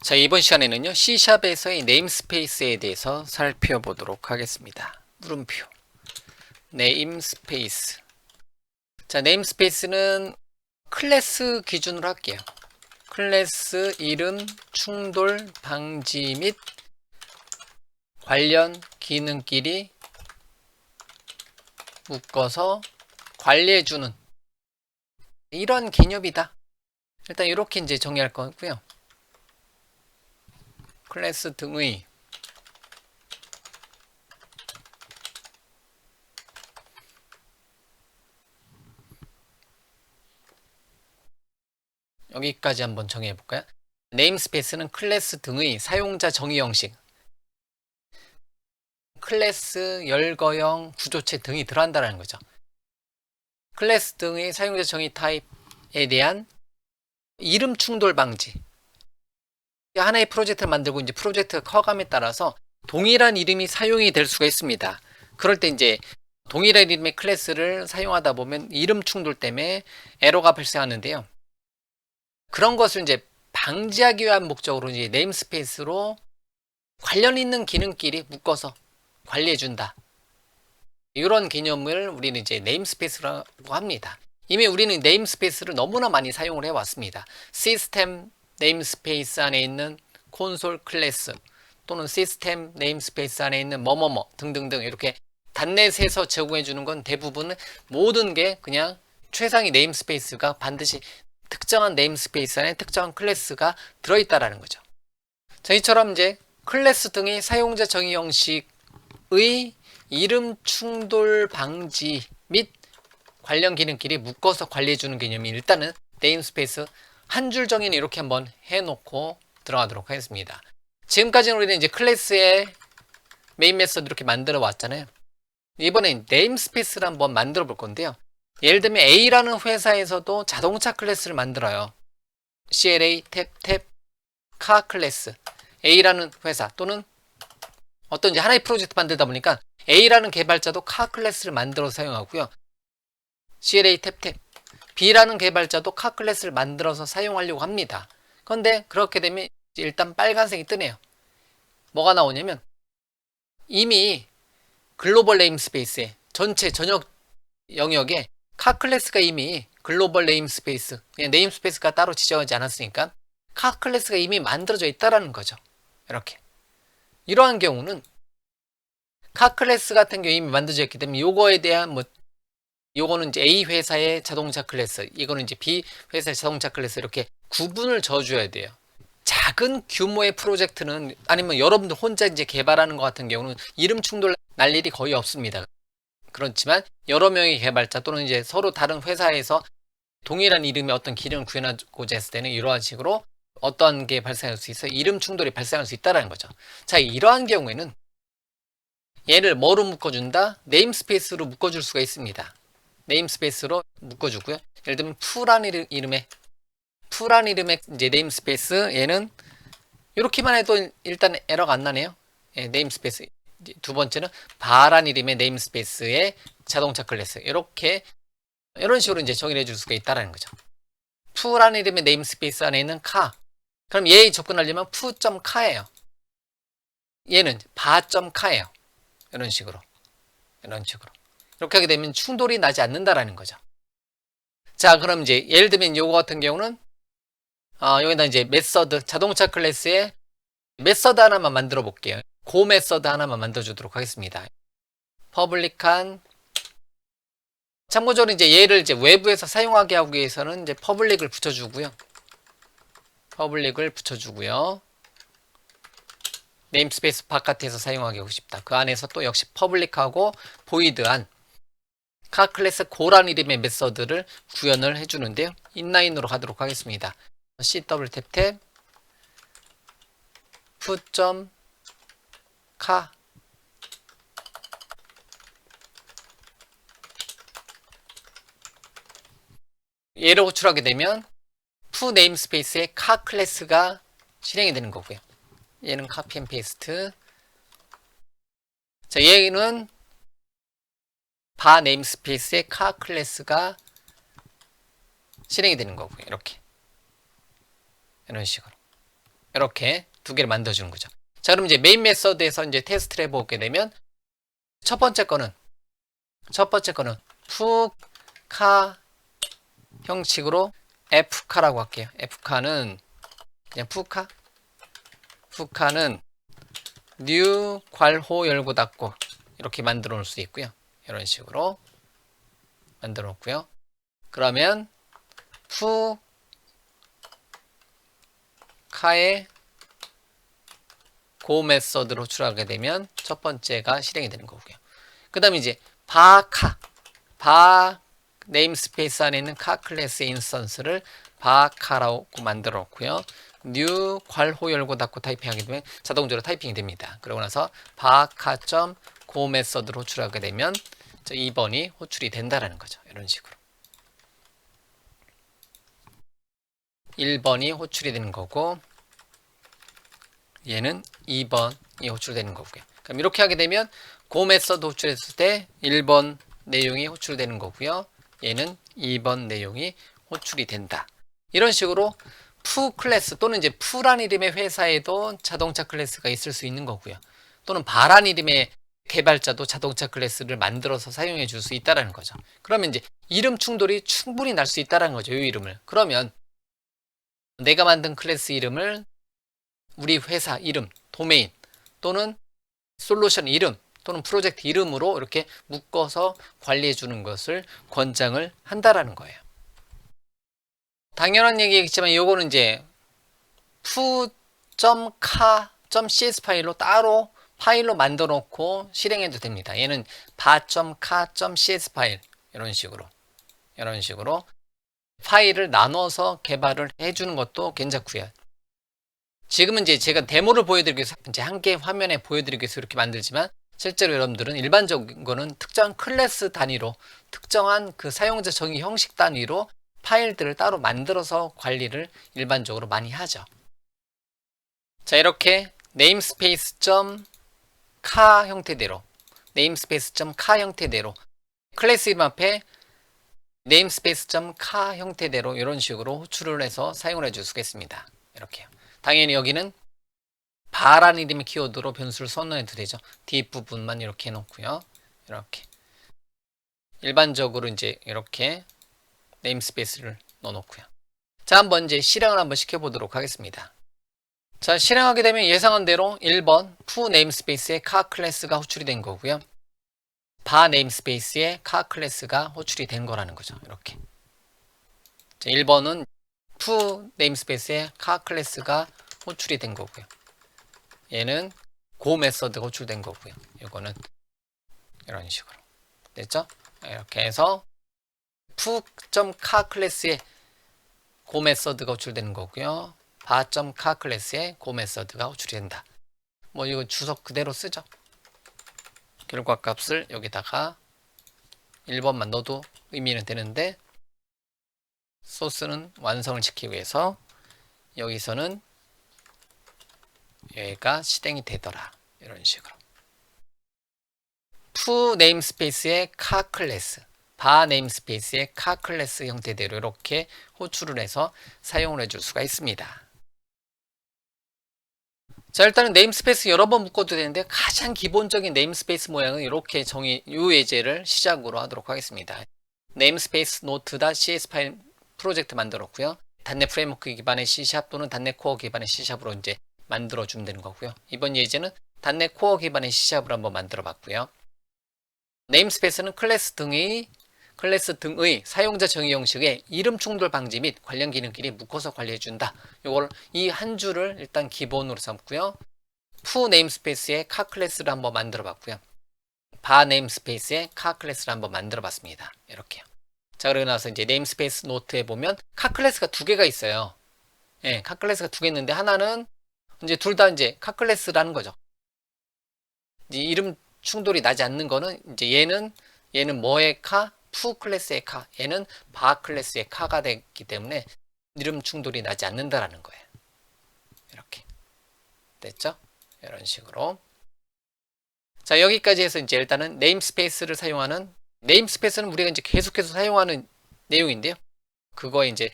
자, 이번 시간에는요, C샵에서의 네임스페이스에 대해서 살펴보도록 하겠습니다. 물음표. 네임스페이스. 자, 네임스페이스는 클래스 기준으로 할게요. 클래스 이름 충돌 방지 및 관련 기능끼리 묶어서 관리해주는 이런 개념이다. 일단 이렇게 이제 정의할 거고요. 클래스 등의 여기까지 한번 정의해 볼까요? 네임스페이스는 클래스 등의 사용자 정의 형식, 클래스, 열거형, 구조체 등이 들어간다는 거죠. 클래스 등의 사용자 정의 타입에 대한 이름 충돌 방지. 하나의 프로젝트를 만들고 이제 프로젝트 커감에 따라서 동일한 이름이 사용이 될 수가 있습니다. 그럴 때 이제 동일한 이름의 클래스를 사용하다 보면 이름 충돌 때문에 에러가 발생하는데요. 그런 것을 이제 방지하기 위한 목적으로 이제 네임스페이스로 관련 있는 기능끼리 묶어서 관리해준다. 이런 개념을 우리는 이제 네임스페이스라고 합니다. 이미 우리는 네임스페이스를 너무나 많이 사용을 해왔습니다. 시스템 네임스페이스 안에 있는 콘솔 클래스 또는 시스템 네임스페이스 안에 있는 뭐뭐뭐 등등등 이렇게 단넷에서 제공해주는 건 대부분 모든 게 그냥 최상위 네임스페이스가 반드시 특정한 네임스페이스 안에 특정한 클래스가 들어있다라는 거죠. 자, 이처럼 이제 클래스 등의 사용자 정의 형식의 이름 충돌 방지 및 관련 기능끼리 묶어서 관리해주는 개념이 일단은 네임스페이스 한 줄 정의는 이렇게 한번 해놓고 들어가도록 하겠습니다. 지금까지는 우리는 이제 클래스의 메인 메서드 이렇게 만들어 왔잖아요. 이번엔 네임스페이스를 한번 만들어 볼 건데요. 예를 들면 A라는 회사에서도 자동차 클래스를 만들어요. CLA 탭 카 클래스. A라는 회사 또는 어떤 이제 하나의 프로젝트 만들다 보니까 A라는 개발자도 카 클래스를 만들어 사용하고요. CLA 탭 B라는 개발자도 카 클래스를 만들어서 사용하려고 합니다. 그런데 그렇게 되면 일단 빨간색이 뜨네요. 뭐가 나오냐면 이미 글로벌 네임스페이스에 전체 전역 영역에 카 클래스가 이미 글로벌 네임스페이스, 그냥 네임스페이스가 따로 지정하지 않았으니까 카 클래스가 이미 만들어져 있다라는 거죠. 이렇게. 이러한 경우는 카 클래스 같은 경우 이미 만들어져 있기 때문에 요거에 대한 요거는 이제 A 회사의 자동차 클래스, 이거는 이제 B 회사의 자동차 클래스 이렇게 구분을 져줘야 돼요. 작은 규모의 프로젝트는 아니면 여러분들 혼자 이제 개발하는 것 같은 경우는 이름 충돌 날 일이 거의 없습니다. 그렇지만 여러 명의 개발자 또는 이제 서로 다른 회사에서 동일한 이름의 어떤 기능을 구현하고자 했을 때는 이러한 식으로 어떠한 게 발생할 수 있어 이름 충돌이 발생할 수 있다는 거죠. 자, 이러한 경우에는 얘를 뭐로 묶어준다? 네임스페이스로 묶어줄 수가 있습니다. 네임스페이스로 묶어주고요. 예를 들면 풀한 이름의 이제 네임스페이스 얘는 이렇게만 해도 일단 에러가 안 나네요. 예, 네임스페이스. 두 번째는 바란 이름의 네임스페이스의 자동차 클래스. 이런 식으로 이제 정의를 해줄 수가 있다는 거죠. 풀한 이름의 네임스페이스 안에 있는 카. 그럼 얘에 접근하려면 푸.카예요. 얘는 바.카예요. 이런 식으로. 이렇게 하게 되면 충돌이 나지 않는다라는 거죠. 자, 그럼 이제 예를 들면 요거 같은 경우는 여기다 이제 메서드 자동차 클래스에 메서드 하나만 만들어 볼게요. 고 메서드 하나만 만들어 주도록 하겠습니다. 퍼블릭한 참고적으로 이제 얘를 이제 외부에서 사용하게 하기 위해서는 이제 퍼블릭을 붙여주고요. 네임스페이스 바깥에서 사용하게 하고 싶다. 그 안에서 또 역시 퍼블릭하고 보이드한 카 클래스 고란 이름의 메서드를 구현을 해주는데요. 인라인으로 가도록 하겠습니다. CW 탭 푸.카 얘를 호출하게 되면 푸 네임스페이스의 카 클래스가 실행이 되는 거고요. 얘는 카피 앤 페이스트. 자, 얘는 바 네임스페이스의 카 클래스가 실행이 되는 거고요. 이런 식으로. 이렇게 두 개를 만들어주는 거죠. 자, 그럼 이제 메인 메서드에서 이제 테스트를 해보게 되면 첫 번째 거는 푸카 형식으로 f카라고 할게요. f카는 그냥 푸카는 new 괄호 열고 닫고 이렇게 만들어 놓을 수 있고요. 이런 식으로 만들어 놓고요. 그러면 푸카의 고 메서드로 호출하게 되면 첫 번째가 실행이 되는 거고요. 그 다음에 이제 바 네임스페이스 안에 있는 카 클래스의 인스턴스를 바카라고 만들어 놓고요. new 괄호 열고 닫고 타이핑하게 되면 자동적으로 타이핑이 됩니다. 그러고 나서 바카.go 메서드로 호출하게 되면 2번이 호출이 된다라는 거죠. 이런 식으로 1번이 호출이 되는 거고 얘는 2번이 호출되는 거고요. 그럼 이렇게 하게 되면 go 메서드 호출했을 때 1번 내용이 호출되는 거고요. 얘는 2번 내용이 호출이 된다. 이런 식으로 푸 클래스 또는 이제 푸란 이름의 회사에도 자동차 클래스가 있을 수 있는 거고요. 또는 바란 이름의 개발자도 자동차 클래스를 만들어서 사용해 줄 수 있다는 거죠. 그러면 이제 이름 충돌이 충분히 날 수 있다는 거죠. 이 이름을. 그러면 내가 만든 클래스 이름을 우리 회사 이름, 도메인 또는 솔루션 이름 또는 프로젝트 이름으로 이렇게 묶어서 관리해 주는 것을 권장을 한다라는 거예요. 당연한 얘기겠지만 이거는 이제 푸.카.cs 파일로 따로 파일로 만들어 놓고 실행해도 됩니다. 얘는 바.카.cs 파일 이런 식으로 파일을 나눠서 개발을 해주는 것도 괜찮고요. 지금은 이제 제가 데모를 보여드리기 위해서 이제 한 개 화면에 보여드리기 위해서 이렇게 만들지만 실제로 여러분들은 일반적인 거는 특정 클래스 단위로 특정한 그 사용자 정의 형식 단위로 파일들을 따로 만들어서 관리를 일반적으로 많이 하죠. 자, 이렇게 namespace.car 형태대로 클래스 이름 앞에 namespace.car 형태대로 이런 식으로 호출을 해서 사용을 해줄 수가 있습니다. 이렇게요. 당연히 여기는 바라는 이름의 키워드로 변수를 선언해도 되죠. 뒷부분만 이렇게 해놓고요. 이렇게 일반적으로 이제 이렇게 네임스페이스를 넣어놓고요. 자, 한번 이제 실행을 한번 시켜보도록 하겠습니다. 자, 실행하게 되면 예상한 대로 1번 푸 네임스페이스의 카 클래스가 호출이 된 거고요. 바 네임스페이스의 카 클래스가 호출이 된 거라는 거죠. 이렇게. 자, 1번은 푸 네임스페이스의 카 클래스가 호출이 된 거고요. 얘는 고 메서드가 호출된 거고요. 이거는 이런 식으로 됐죠? 이렇게 해서 푸.car 클래스의 고 메서드가 호출되는 거고요. 바.car 클래스의 고 메서드가 호출이 된다. 뭐 이거 주석 그대로 쓰죠. 결과 값을 여기다가 1번만 넣어도 의미는 되는데 소스는 완성을 시키기 위해서 여기서는 얘가 실행이 되더라. 이런 식으로. 푸 네임스페이스의 카 클래스, 바 네임스페이스의 카 클래스 형태대로 이렇게 호출을 해서 사용을 해줄 수가 있습니다. 자, 일단은 네임스페이스 여러 번 묶어도 되는데 가장 기본적인 네임스페이스 모양은 이렇게 요 예제를 시작으로 하도록 하겠습니다. 네임스페이스 노트.cs 파일 프로젝트 만들었고요. .NET 프레임워크 기반의 C# 또는 .NET 코어 기반의 C#으로 이제 만들어 주면 되는 거고요. 이번 예제는 .NET 코어 기반의 C#으로 한번 만들어 봤고요. 네임스페이스는 클래스 등의 사용자 정의 형식의 이름 충돌 방지 및 관련 기능끼리 묶어서 관리해 준다. 이걸 이 한 줄을 일단 기본으로 삼고요. 푸 네임스페이스의 카 클래스를 한번 만들어 봤고요. 바 네임스페이스의 카 클래스를 한번 만들어 봤습니다. 이렇게요. 자, 그러고 나서 이제 네임스페이스 노트에 보면 카 클래스가 두 개가 있어요. 예, 카 클래스가 두 개 있는데 하나는 이제 둘 다 이제 카 클래스라는 거죠. 이제 이름 충돌이 나지 않는 거는 이제 얘는 뭐의 카? 푸 클래스의 카. 얘는 바 클래스의 카가 됐기 때문에 이름 충돌이 나지 않는다라는 거예요. 이렇게 됐죠? 이런 식으로. 자, 여기까지 해서 이제 일단은 네임스페이스를 사용하는 네임스페이스는 우리가 이제 계속해서 사용하는 내용인데요. 그거에 이제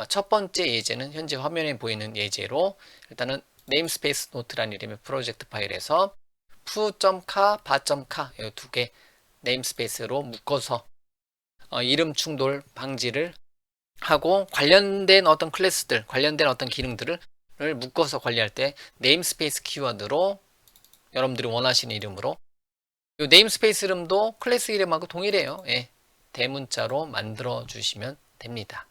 첫 번째 예제는 현재 화면에 보이는 예제로 일단은 네임스페이스 노트라는 이름의 프로젝트 파일에서 fu.car, 바.car 이 두 개 네임스페이스로 묶어서 이름 충돌 방지를 하고 관련된 어떤 클래스들, 관련된 어떤 기능들을 묶어서 관리할 때 네임스페이스 키워드로 여러분들이 원하시는 이름으로 이 네임스페이스 이름도 클래스 이름하고 동일해요. 예, 대문자로 만들어 주시면 됩니다.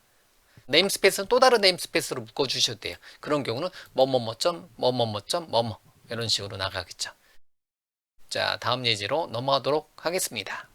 네임스페이스는 또 다른 네임스페이스로 묶어 주셔도 돼요. 그런 경우는 뭐뭐뭐점 뭐뭐뭐점 뭐뭐 이런 식으로 나가겠죠. 자, 다음 예제로 넘어가도록 하겠습니다.